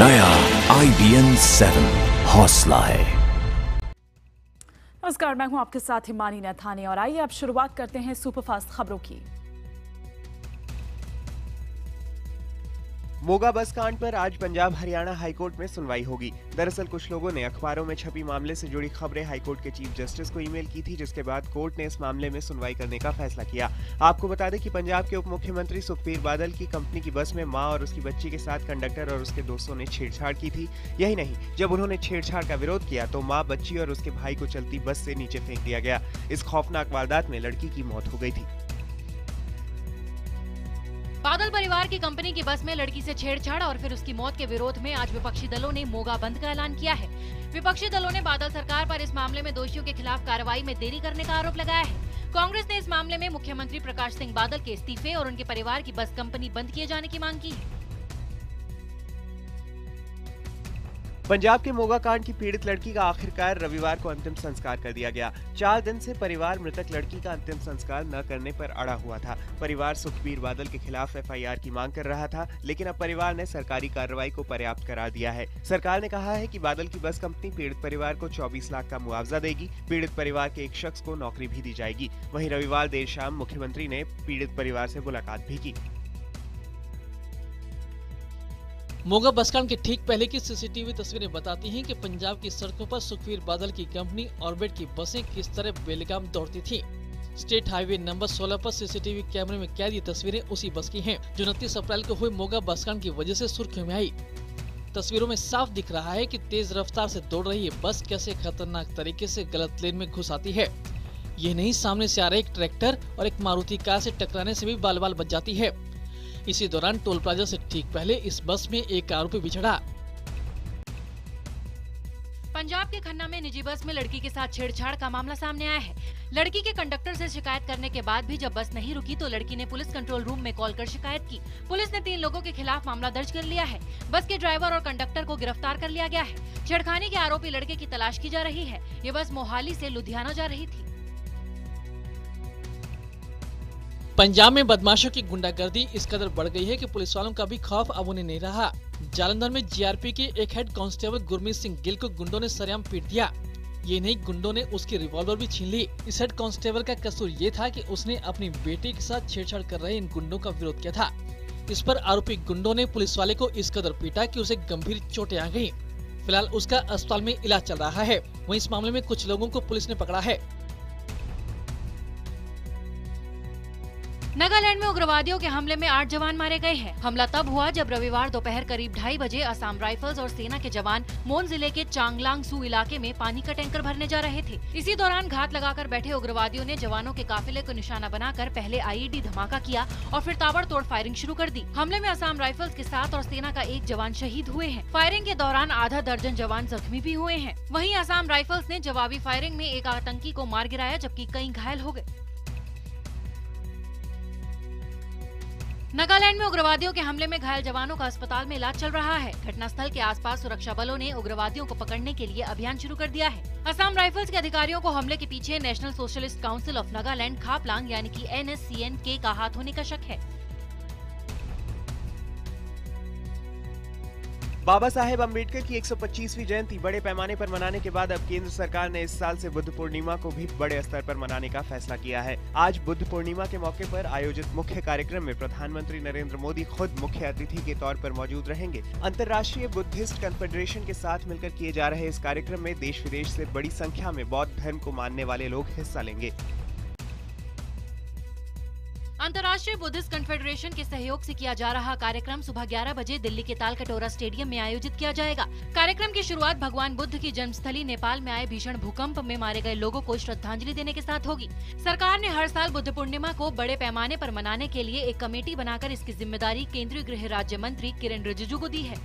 नया IBN 7 हौसला है। नमस्कार, मैं हूं आपके साथ हिमानी नैथानी और आइए अब शुरुआत करते हैं सुपरफास्ट खबरों की। मोगा बस कांड पर आज पंजाब हरियाणा हाईकोर्ट में सुनवाई होगी। दरअसल कुछ लोगों ने अखबारों में छपी मामले से जुड़ी खबरें हाईकोर्ट के चीफ जस्टिस को ईमेल की थी, जिसके बाद कोर्ट ने इस मामले में सुनवाई करने का फैसला किया। आपको बता दें कि पंजाब के उप मुख्यमंत्री सुखबीर बादल की कंपनी की बस में मां और उसकी बच्ची के साथ कंडक्टर और उसके दोस्तों ने छेड़छाड़ की थी। यही नहीं, जब उन्होंने छेड़छाड़ का विरोध किया तो मां, बच्ची और उसके भाई को चलती बस से नीचे फेंक दिया गया। इस खौफनाक वारदात में लड़की की मौत हो गई थी। बादल परिवार की कंपनी की बस में लड़की से छेड़छाड़ और फिर उसकी मौत के विरोध में आज विपक्षी दलों ने मोगा बंद का ऐलान किया है। विपक्षी दलों ने बादल सरकार पर इस मामले में दोषियों के खिलाफ कार्रवाई में देरी करने का आरोप लगाया है। कांग्रेस ने इस मामले में मुख्यमंत्री प्रकाश सिंह बादल के इस्तीफे और उनके परिवार की बस कंपनी बंद किए जाने की मांग की है। पंजाब के मोगा कांड की पीड़ित लड़की का आखिरकार रविवार को अंतिम संस्कार कर दिया गया। 4 दिन से परिवार मृतक लड़की का अंतिम संस्कार न करने पर अड़ा हुआ था। परिवार सुखबीर बादल के खिलाफ FIR की मांग कर रहा था, लेकिन अब परिवार ने सरकारी कार्रवाई को पर्याप्त करार दिया है। सरकार ने कहा है कि बादल की बस कंपनी पीड़ित परिवार को 24 लाख का मुआवजा देगी। पीड़ित परिवार के एक शख्स को नौकरी भी दी जाएगी। वहीं रविवार देर शाम मुख्यमंत्री ने पीड़ित परिवार से मुलाकात भी की। मोगा बसकांड के ठीक पहले की CCTV तस्वीरें बताती हैं कि पंजाब की सड़कों पर सुखबीर बादल की कंपनी ऑर्बिट की बसें किस तरह बेलगाम दौड़ती थीं। स्टेट हाईवे नंबर 16 पर CCTV कैमरे में कैद ये तस्वीरें उसी बस की हैं, जो 29 अप्रैल को हुए मोगा बसकांड की वजह से सुर्खियों में आई। तस्वीरों में साफ दिख रहा है कि तेज रफ्तार से दौड़ रही ये बस कैसे खतरनाक तरीके से गलत लेन में घुस आती है। ये नहीं, सामने से आ रहे एक ट्रैक्टर और एक मारुति कार से टकराने से भी बाल बाल बच जाती है। इसी दौरान टोल प्लाजा से ठीक पहले इस बस में एक आरोपी भी चढ़ा। पंजाब के खन्ना में निजी बस में लड़की के साथ छेड़छाड़ का मामला सामने आया है। लड़की के कंडक्टर से शिकायत करने के बाद भी जब बस नहीं रुकी तो लड़की ने पुलिस कंट्रोल रूम में कॉल कर शिकायत की। पुलिस ने 3 लोगों के खिलाफ मामला दर्ज कर लिया है। बस के ड्राइवर और कंडक्टर को गिरफ्तार कर लिया गया है। छेड़खानी के आरोपी लड़के की तलाश की जा रही है। ये बस मोहाली से लुधियाना जा रही थी। पंजाब में बदमाशों की गुंडागर्दी इस कदर बढ़ गई है कि पुलिस वालों का भी खौफ अब उन्हें नहीं रहा। जालंधर में GRP के एक हेड कांस्टेबल गुरमीत सिंह गिल को गुंडों ने सरेआम पीट दिया। ये नहीं, गुंडों ने उसकी रिवॉल्वर भी छीन ली। इस हेड कांस्टेबल का कसूर ये था कि उसने अपनी बेटी के साथ छेड़छाड़ कर रहे इन गुंडों का विरोध किया था। इस पर आरोपी गुंडों ने पुलिस वाले को इस कदर पीटा कि उसे गंभीर चोटें आ गयी। फिलहाल उसका अस्पताल में इलाज चल रहा है। वहीं इस मामले में कुछ लोगों को पुलिस ने पकड़ा है। नागालैंड में उग्रवादियों के हमले में 8 जवान मारे गए हैं। हमला तब हुआ जब रविवार दोपहर करीब 2:30 बजे असम राइफल्स और सेना के जवान मोन जिले के चांगलांग सू इलाके में पानी का टैंकर भरने जा रहे थे। इसी दौरान घात लगाकर बैठे उग्रवादियों ने जवानों के काफिले को निशाना बनाकर पहले IED धमाका किया और फिर ताबड़तोड़ फायरिंग शुरू कर दी। हमले में असम राइफल्स के 7 और सेना का 1 जवान शहीद हुए हैं। फायरिंग के दौरान आधा दर्जन जवान जख्मी भी हुए हैं। वहीं असम राइफल्स ने जवाबी फायरिंग में एक आतंकी को मार गिराया, जबकि कई घायल हो गए। नागालैंड में उग्रवादियों के हमले में घायल जवानों का अस्पताल में इलाज चल रहा है। घटनास्थल के आसपास सुरक्षा बलों ने उग्रवादियों को पकड़ने के लिए अभियान शुरू कर दिया है। असम राइफल्स के अधिकारियों को हमले के पीछे national socialist council of Nagaland Khaplang यानी कि NSCN-K का हाथ होने का शक है। बाबा साहेब अम्बेडकर की 125वीं जयंती बड़े पैमाने पर मनाने के बाद अब केंद्र सरकार ने इस साल से बुद्ध पूर्णिमा को भी बड़े स्तर पर मनाने का फैसला किया है। आज बुद्ध पूर्णिमा के मौके पर आयोजित मुख्य कार्यक्रम में प्रधानमंत्री नरेंद्र मोदी खुद मुख्य अतिथि के तौर पर मौजूद रहेंगे। अंतर्राष्ट्रीय बुद्धिस्ट कन्फेडरेशन के साथ मिलकर किए जा रहे इस कार्यक्रम में देश विदेश से बड़ी संख्या में बौद्ध धर्म को मानने वाले लोग हिस्सा लेंगे। अंतर्राष्ट्रीय बुद्धिस्ट कन्फेडरेशन के सहयोग से किया जा रहा कार्यक्रम सुबह 11 बजे दिल्ली के तालकटोरा स्टेडियम में आयोजित किया जाएगा। कार्यक्रम की शुरुआत भगवान बुद्ध की जन्मस्थली नेपाल में आए भीषण भूकंप में मारे गए लोगों को श्रद्धांजलि देने के साथ होगी। सरकार ने हर साल बुद्ध पूर्णिमा को बड़े पैमाने पर मनाने के लिए एक कमेटी बनाकर इसकी जिम्मेदारी केंद्रीय गृह राज्य मंत्री किरेन रिजिजू को दी है।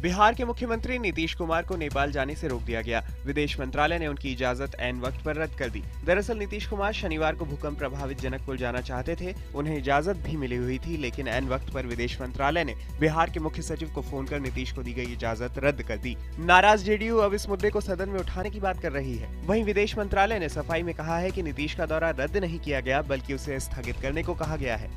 बिहार के मुख्यमंत्री नीतीश कुमार को नेपाल जाने से रोक दिया गया। विदेश मंत्रालय ने उनकी इजाजत ऐन वक्त पर रद्द कर दी। दरअसल नीतीश कुमार शनिवार को भूकंप प्रभावित जनकपुर जाना चाहते थे। उन्हें इजाजत भी मिली हुई थी, लेकिन ऐन वक्त पर विदेश मंत्रालय ने बिहार के मुख्य सचिव को फोन कर नीतीश को दी गई इजाजत रद्द कर दी। नाराज JDU अब इस मुद्दे को सदन में उठाने की बात कर रही है। वहीं विदेश मंत्रालय ने सफाई में कहा है कि नीतीश का दौरा रद्द नहीं किया गया, बल्कि उसे स्थगित करने को कहा गया है।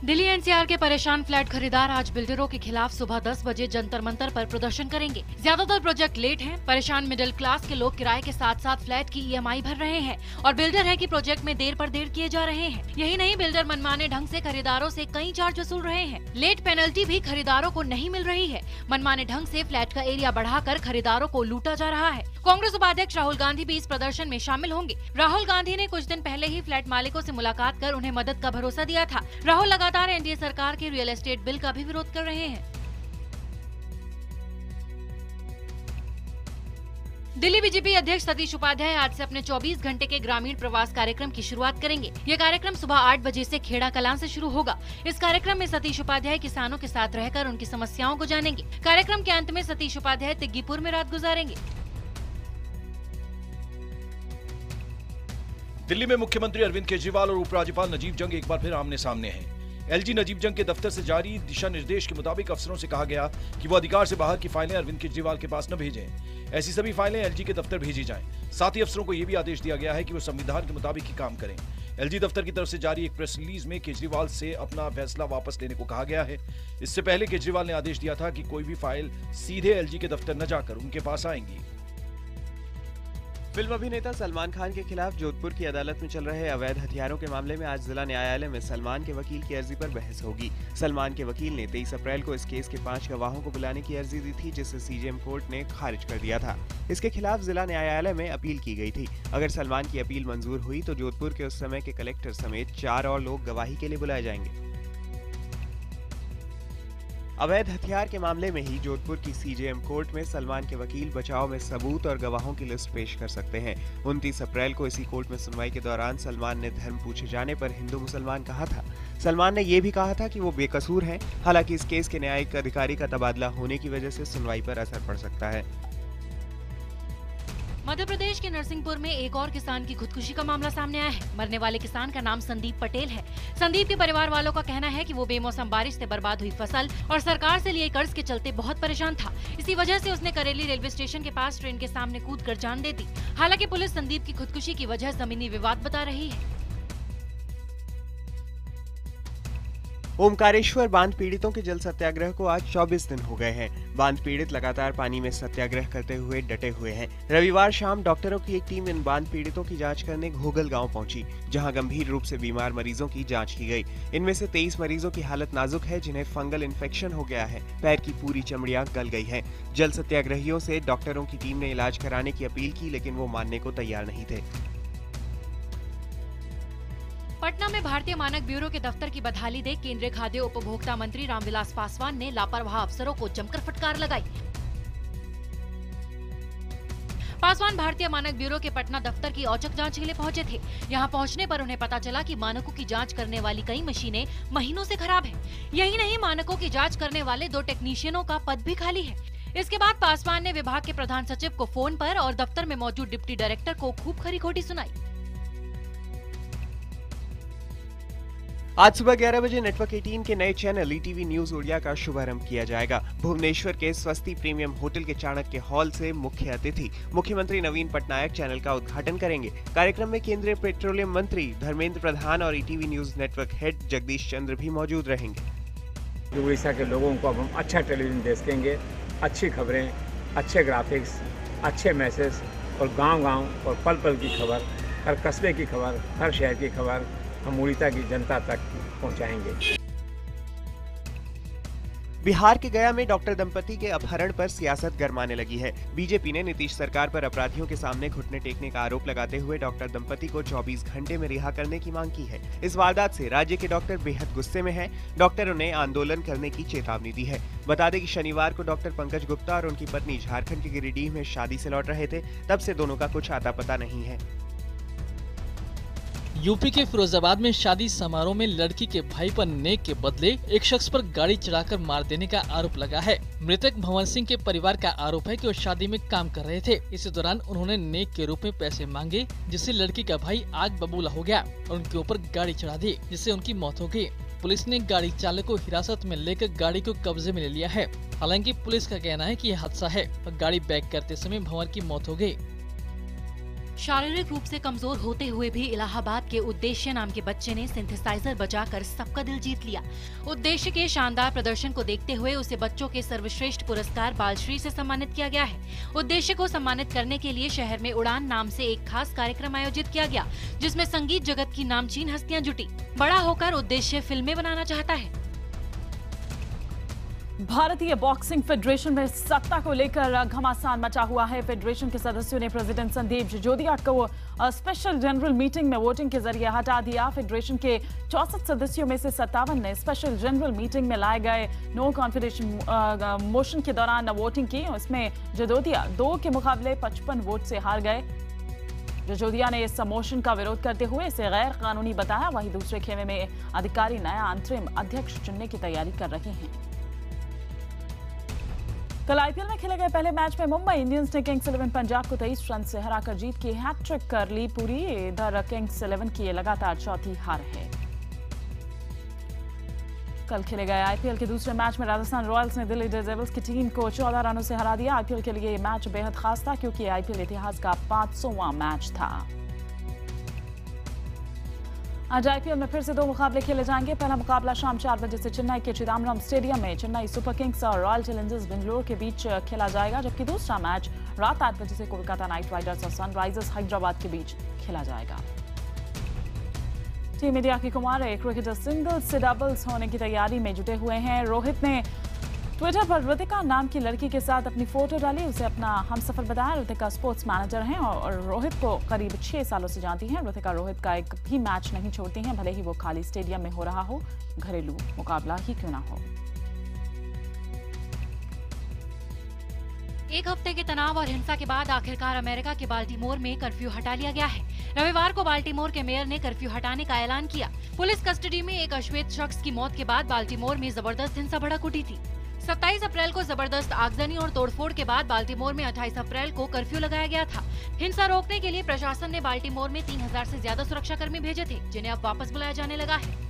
दिल्ली एनसीआर के परेशान फ्लैट खरीदार आज बिल्डरों के खिलाफ सुबह 10 बजे जंतर मंतर पर प्रदर्शन करेंगे। ज्यादातर प्रोजेक्ट लेट हैं। परेशान मिडिल क्लास के लोग किराए के साथ साथ फ्लैट की ईएमआई भर रहे हैं और बिल्डर है कि प्रोजेक्ट में देर पर देर किए जा रहे हैं। यही नहीं, बिल्डर मनमाने ढंग से खरीदारों से कई चार्ज वसूल रहे हैं। लेट पेनल्टी भी खरीदारों को नहीं मिल रही है। मनमाने ढंग से फ्लैट का एरिया बढ़ाकर खरीदारों को लूटा जा रहा है। कांग्रेस उपाध्यक्ष राहुल गांधी भी इस प्रदर्शन में शामिल होंगे। राहुल गांधी ने कुछ दिन पहले ही फ्लैट मालिकों से मुलाकात कर उन्हें मदद का भरोसा दिया था। राहुल लगातार एनडीए सरकार के रियल एस्टेट बिल का भी विरोध कर रहे हैं। दिल्ली बीजेपी अध्यक्ष सतीश उपाध्याय आज से अपने 24 घंटे के ग्रामीण प्रवास कार्यक्रम की शुरुआत करेंगे। ये कार्यक्रम सुबह 8 बजे से खेड़ा कलां से शुरू होगा। इस कार्यक्रम में सतीश उपाध्याय किसानों के साथ रहकर उनकी समस्याओं को जानेंगे। कार्यक्रम के अंत में सतीश उपाध्याय तिग्गीपुर में रात गुजारेंगे। दिल्ली में मुख्यमंत्री अरविंद केजरीवाल और उपराज्यपाल नजीब जंग एक बार फिर आमने सामने हैं। एलजी नजीब जंग के दफ्तर से जारी दिशा निर्देश के मुताबिक अफसरों से कहा गया कि वो अधिकार से बाहर की फाइलें अरविंद केजरीवाल के पास न भेजें। ऐसी सभी फाइलें एलजी के दफ्तर भेजी जाएं। साथ ही अफसरों को यह भी आदेश दिया गया है कि वो संविधान के मुताबिक ही काम करें। एलजी दफ्तर की तरफ से जारी एक प्रेस रिलीज में केजरीवाल से अपना फैसला वापस लेने को कहा गया है। इससे पहले केजरीवाल ने आदेश दिया था कि कोई भी फाइल सीधे एलजी के दफ्तर न जाकर उनके पास आएंगी। फिल्म अभिनेता सलमान खान के खिलाफ जोधपुर की अदालत में चल रहे अवैध हथियारों के मामले में आज जिला न्यायालय में सलमान के वकील की अर्जी पर बहस होगी। सलमान के वकील ने 23 अप्रैल को इस केस के 5 गवाहों को बुलाने की अर्जी दी थी, जिसे सीजेएम कोर्ट ने खारिज कर दिया था। इसके खिलाफ जिला न्यायालय में अपील की गई थी। अगर सलमान की अपील मंजूर हुई तो जोधपुर के उस समय के कलेक्टर समेत 4 और लोग गवाही के लिए बुलाए जाएंगे। अवैध हथियार के मामले में ही जोधपुर की सीजेएम कोर्ट में सलमान के वकील बचाव में सबूत और गवाहों की लिस्ट पेश कर सकते हैं। 29 अप्रैल को इसी कोर्ट में सुनवाई के दौरान सलमान ने धर्म पूछे जाने पर हिंदू मुसलमान कहा था। सलमान ने यह भी कहा था कि वो बेकसूर हैं। हालांकि इस केस के न्यायिक अधिकारी का तबादला होने की वजह से सुनवाई पर असर पड़ सकता है। मध्य प्रदेश के नरसिंहपुर में एक और किसान की खुदकुशी का मामला सामने आया है। मरने वाले किसान का नाम संदीप पटेल है। संदीप के परिवार वालों का कहना है कि वो बेमौसम बारिश से बर्बाद हुई फसल और सरकार से लिए कर्ज के चलते बहुत परेशान था। इसी वजह से उसने करेली रेलवे स्टेशन के पास ट्रेन के सामने कूदकर जान दे दी। हालांकि पुलिस संदीप की खुदकुशी की वजह जमीनी विवाद बता रही है। ओमकारेश्वर बांध पीड़ितों के जल सत्याग्रह को आज 24 दिन हो गए हैं। बांध पीड़ित लगातार पानी में सत्याग्रह करते हुए डटे हुए हैं। रविवार शाम डॉक्टरों की एक टीम इन बांध पीड़ितों की जांच करने घोगल गांव पहुंची, जहां गंभीर रूप से बीमार मरीजों की जांच की गई। इनमें से 23 मरीजों की हालत नाजुक है, जिन्हें फंगल इन्फेक्शन हो गया है। पैर की पूरी चमड़ियां गल गई है। जल सत्याग्रहियों से डॉक्टरों की टीम ने इलाज कराने की अपील की, लेकिन वो मानने को तैयार नहीं थे। पटना में भारतीय मानक ब्यूरो के दफ्तर की बदहाली देख केंद्रीय खाद्य उपभोक्ता मंत्री रामविलास पासवान ने लापरवाह अफसरों को जमकर फटकार लगाई। पासवान भारतीय मानक ब्यूरो के पटना दफ्तर की औचक जांच के लिए पहुंचे थे। यहां पहुंचने पर उन्हें पता चला कि मानकों की जांच करने वाली कई मशीनें महीनों से खराब हैं। यही नहीं, मानकों की जांच करने वाले 2 टेक्नीशियनों का पद भी खाली है। इसके बाद पासवान ने विभाग के प्रधान सचिव को फोन पर और दफ्तर में मौजूद डिप्टी डायरेक्टर को खूब खरी खोटी सुनाई। आज सुबह 11 बजे नेटवर्क 18 के नए चैनल ईटीवी न्यूज उड़िया का शुभारंभ किया जाएगा। भुवनेश्वर के स्वस्ति प्रीमियम होटल के चाणक्य हॉल से मुख्य अतिथि मुख्यमंत्री नवीन पटनायक चैनल का उद्घाटन करेंगे। कार्यक्रम में केंद्रीय पेट्रोलियम मंत्री धर्मेंद्र प्रधान और ETV news network head Jagdish Chandra भी मौजूद रहेंगे। उड़ीसा के लोगों को अब हम अच्छा टेलीविजन देखेंगे, अच्छी खबरें, अच्छे ग्राफिक्स, अच्छे मैसेज और गाँव-गाँव और पल पल की खबर, हर कस्बे की खबर, हर शहर की खबर हम उड़ीसा की जनता तक पहुंचाएंगे। बिहार के गया में डॉक्टर दंपति के अपहरण पर सियासत गरमाने लगी है। बीजेपी ने नीतीश सरकार पर अपराधियों के सामने घुटने टेकने का आरोप लगाते हुए डॉक्टर दंपति को 24 घंटे में रिहा करने की मांग की है। इस वारदात से राज्य के डॉक्टर बेहद गुस्से में हैं। डॉक्टरों ने आंदोलन करने की चेतावनी दी है। बता दें कि शनिवार को डॉक्टर पंकज गुप्ता और उनकी पत्नी झारखंड के गिरिडीह में शादी से लौट रहे थे। तब से दोनों का कुछ आता पता नहीं है। यूपी के फिरोजाबाद में शादी समारोह में लड़की के भाई पर नेक के बदले एक शख्स पर गाड़ी चढ़ाकर मार देने का आरोप लगा है। मृतक भवन सिंह के परिवार का आरोप है कि वो शादी में काम कर रहे थे। इसी दौरान उन्होंने नेक के रूप में पैसे मांगे, जिससे लड़की का भाई आग बबूला हो गया और उनके ऊपर गाड़ी चढ़ा दी, जिससे उनकी मौत हो गई। पुलिस ने गाड़ी चालक को हिरासत में लेकर गाड़ी को कब्जे में ले लिया है। हालांकि पुलिस का कहना है कि यह हादसा है और गाड़ी बैक करते समय भंवर की मौत हो गई। शारीरिक रूप से कमजोर होते हुए भी इलाहाबाद के उद्देश्य नाम के बच्चे ने सिंथेसाइजर बजाकर सबका दिल जीत लिया। उद्देश्य के शानदार प्रदर्शन को देखते हुए उसे बच्चों के सर्वश्रेष्ठ पुरस्कार बालश्री से सम्मानित किया गया है। उद्देश्य को सम्मानित करने के लिए शहर में उड़ान नाम से एक खास कार्यक्रम आयोजित किया गया, जिसमें संगीत जगत की नामचीन हस्तियां जुटी। बड़ा होकर उद्देश्य फिल्में बनाना चाहता है। भारतीय बॉक्सिंग फेडरेशन में सत्ता को लेकर घमासान मचा हुआ है। फेडरेशन के सदस्यों ने प्रेसिडेंट संदीप जजोदिया को स्पेशल जनरल मीटिंग में वोटिंग के जरिए हटा दिया। फेडरेशन के 64 सदस्यों में से 57 ने स्पेशल जनरल मीटिंग में लाए गए नो कॉन्फिडेंस मोशन के दौरान वोटिंग की। इसमें जजोदिया 2 के मुकाबले 55 वोट से हार गए। जजोदिया ने इस मोशन का विरोध करते हुए इसे गैर कानूनी बताया। वहीं दूसरे खेमे में अधिकारी नया अंतरिम अध्यक्ष चुनने की तैयारी कर रहे हैं। कल आईपीएल में खेले गए पहले मैच में मुंबई इंडियंस ने किंग्स 11 पंजाब को 23 रन से हराकर जीत की हैट्रिक कर ली पूरी। इधर किंग्स 11 की लगातार चौथी हार है। कल खेले गए आईपीएल के दूसरे मैच में राजस्थान रॉयल्स ने दिल्ली डेयरडेविल्स की टीम को 14 रनों से हरा दिया। आईपीएल के लिए ये मैच बेहद खास था क्योंकि आईपीएल इतिहास का 500वां मैच था। आज आईपीएल में फिर से 2 मुकाबले खेले जाएंगे। पहला मुकाबला शाम 4 बजे से चेन्नई के चिदम्बरम स्टेडियम में चेन्नई सुपर किंग्स और रॉयल चैलेंजर्स बेंगलुरु के बीच खेला जाएगा, जबकि दूसरा मैच रात 8 बजे से कोलकाता नाइट राइडर्स और सनराइजर्स हैदराबाद के बीच खेला जाएगा। टीम इंडिया के कुमार क्रिकेटर सिंगल्स से डबल्स होने की तैयारी में जुटे हुए हैं। रोहित ने ट्विटर पर ऋतिका नाम की लड़की के साथ अपनी फोटो डाली, उसे अपना हमसफर बताया। ऋतिका स्पोर्ट्स मैनेजर हैं और रोहित को करीब 6 सालों से जानती हैं। ऋतिका रोहित का एक भी मैच नहीं छोड़ती हैं, भले ही वो खाली स्टेडियम में हो रहा हो, घरेलू मुकाबला ही क्यों ना हो। एक हफ्ते के तनाव और हिंसा के बाद आखिरकार अमेरिका के बाल्टीमोर में कर्फ्यू हटा लिया गया है। रविवार को बाल्टीमोर के मेयर ने कर्फ्यू हटाने का ऐलान किया। पुलिस कस्टडी में एक अश्वेत शख्स की मौत के बाद बाल्टीमोर में जबरदस्त हिंसा भड़क उठी थी। 27 अप्रैल को जबरदस्त आगजनी और तोड़फोड़ के बाद बाल्टीमोर में 28 अप्रैल को कर्फ्यू लगाया गया था। हिंसा रोकने के लिए प्रशासन ने बाल्टीमोर में 3000 से ज्यादा सुरक्षाकर्मी भेजे थे, जिन्हें अब वापस बुलाया जाने लगा है।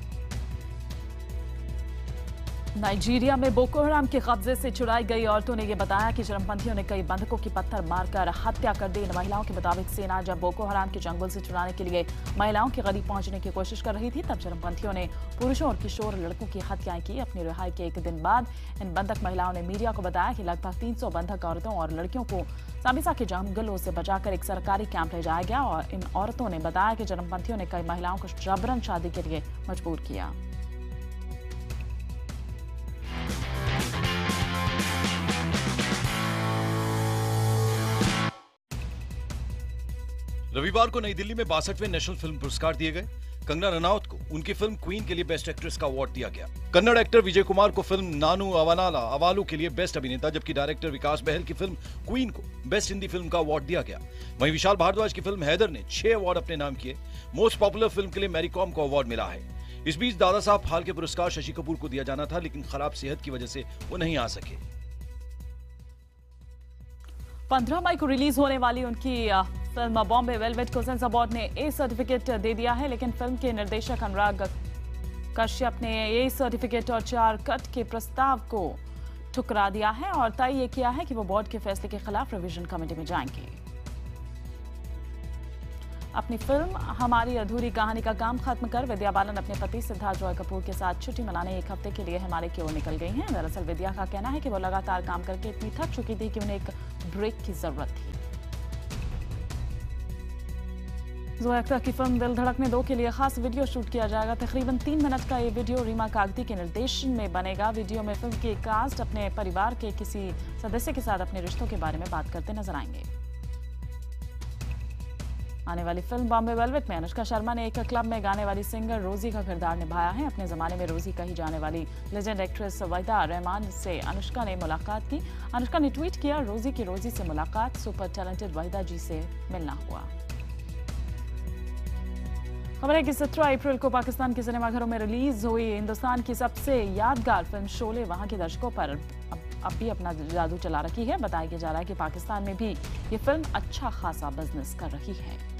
नाइजीरिया में बोको हराम के कब्जे से छुड़ाई गई औरतों ने यह बताया कि चरमपंथियों ने कई बंधकों की पत्थर मारकर हत्या कर दी। इन महिलाओं के मुताबिक सेना जब बोको हराम के जंगल से छुड़ाने के लिए महिलाओं के करीब पहुंचने की कोशिश कर रही थी, तब चरमपंथियों ने पुरुषों और किशोर लड़कों की हत्याएं की। अपनी रिहाई के एक दिन बाद इन बंधक महिलाओं ने मीडिया को बताया कि लगभग 300 बंधक औरतों और लड़कियों को सामिसा के जंगलों से बचाकर एक सरकारी कैंप ले जाया गया। और इन औरतों ने बताया कि चरमपंथियों ने कई महिलाओं को जबरन शादी के लिए मजबूर किया। रविवार को नई दिल्ली में 62वें नेशनल फिल्म पुरस्कार दिए गए। कंगना रनौत को उनकी फिल्म क्वीन के लिए बेस्ट एक्ट्रेस का अवार्ड दिया गया। कन्नड़ एक्टर विजय कुमार को फिल्म नानू अवानाला अवालू के लिए बेस्ट अभिनेता, जबकि डायरेक्टर विकास बहल की फिल्म क्वीन को बेस्ट हिंदी फिल्म का अवार्ड दिया गया। वहीं विशाल भारद्वाज की फिल्म हैदर ने 6 अवार्ड अपने नाम किए। मोस्ट पॉपुलर फिल्म के लिए मैरी कॉम को अवार्ड मिला है। इस बीच दादा साहब फाल्के पुरस्कार शशि कपूर को दिया जाना था, लेकिन खराब सेहत की वजह से वो नहीं आ सके। 15 मई को रिलीज होने वाली उनकी फिल्म बॉम्बे वेलवेट को सेंसर बोर्ड ने ए सर्टिफिकेट दे दिया है, लेकिन फिल्म के निर्देशक अनुराग कश्यप ने ए सर्टिफिकेट और 4 कट के प्रस्ताव को ठुकरा दिया है और तय ये किया है कि वो बोर्ड के फैसले के खिलाफ रिवीजन कमेटी में जाएंगे। अपनी फिल्म हमारी अधूरी कहानी का काम खत्म कर विद्या बालन अपने पति सिद्धार्थ रॉय कपूर के साथ छुट्टी मनाने एक हफ्ते के लिए हिमालय की ओर निकल गई हैं। दरअसल विद्या का कहना है कि वो लगातार काम करके इतनी थक चुकी थी कि उन्हें एक ब्रेक की जरूरत थी। ज़ोया अख्तर की फिल्म दिल धड़कने 2 के लिए खास वीडियो शूट किया जाएगा। तकरीबन 3 मिनट का ये वीडियो रीमा कागती के निर्देशन में बनेगा। वीडियो में फिल्म के कास्ट अपने परिवार के किसी सदस्य के साथ अपने रिश्तों के बारे में बात करते नजर आएंगे। आने वाली फिल्म बॉम्बे वेलवेट में अनुष्का शर्मा ने एक क्लब में गाने वाली सिंगर रोजी का किरदार निभाया है। अपने जमाने में रोजी कही जाने वाली लेजेंड एक्ट्रेस वहीदा रहमान से अनुष्का ने मुलाकात की। अनुष्का ने ट्वीट किया, रोजी से मुलाकात, सुपर टैलेंटेड वहीदा जी से मिलना हुआ। खबर है कि 17 अप्रैल को पाकिस्तान के सिनेमाघरों में रिलीज हुई हिंदुस्तान की सबसे यादगार फिल्म शोले वहां के दर्शकों पर अब भी अपना जादू चला रखी है। बताया जा रहा है कि पाकिस्तान में भी ये फिल्म अच्छा खासा बिजनेस कर रही है।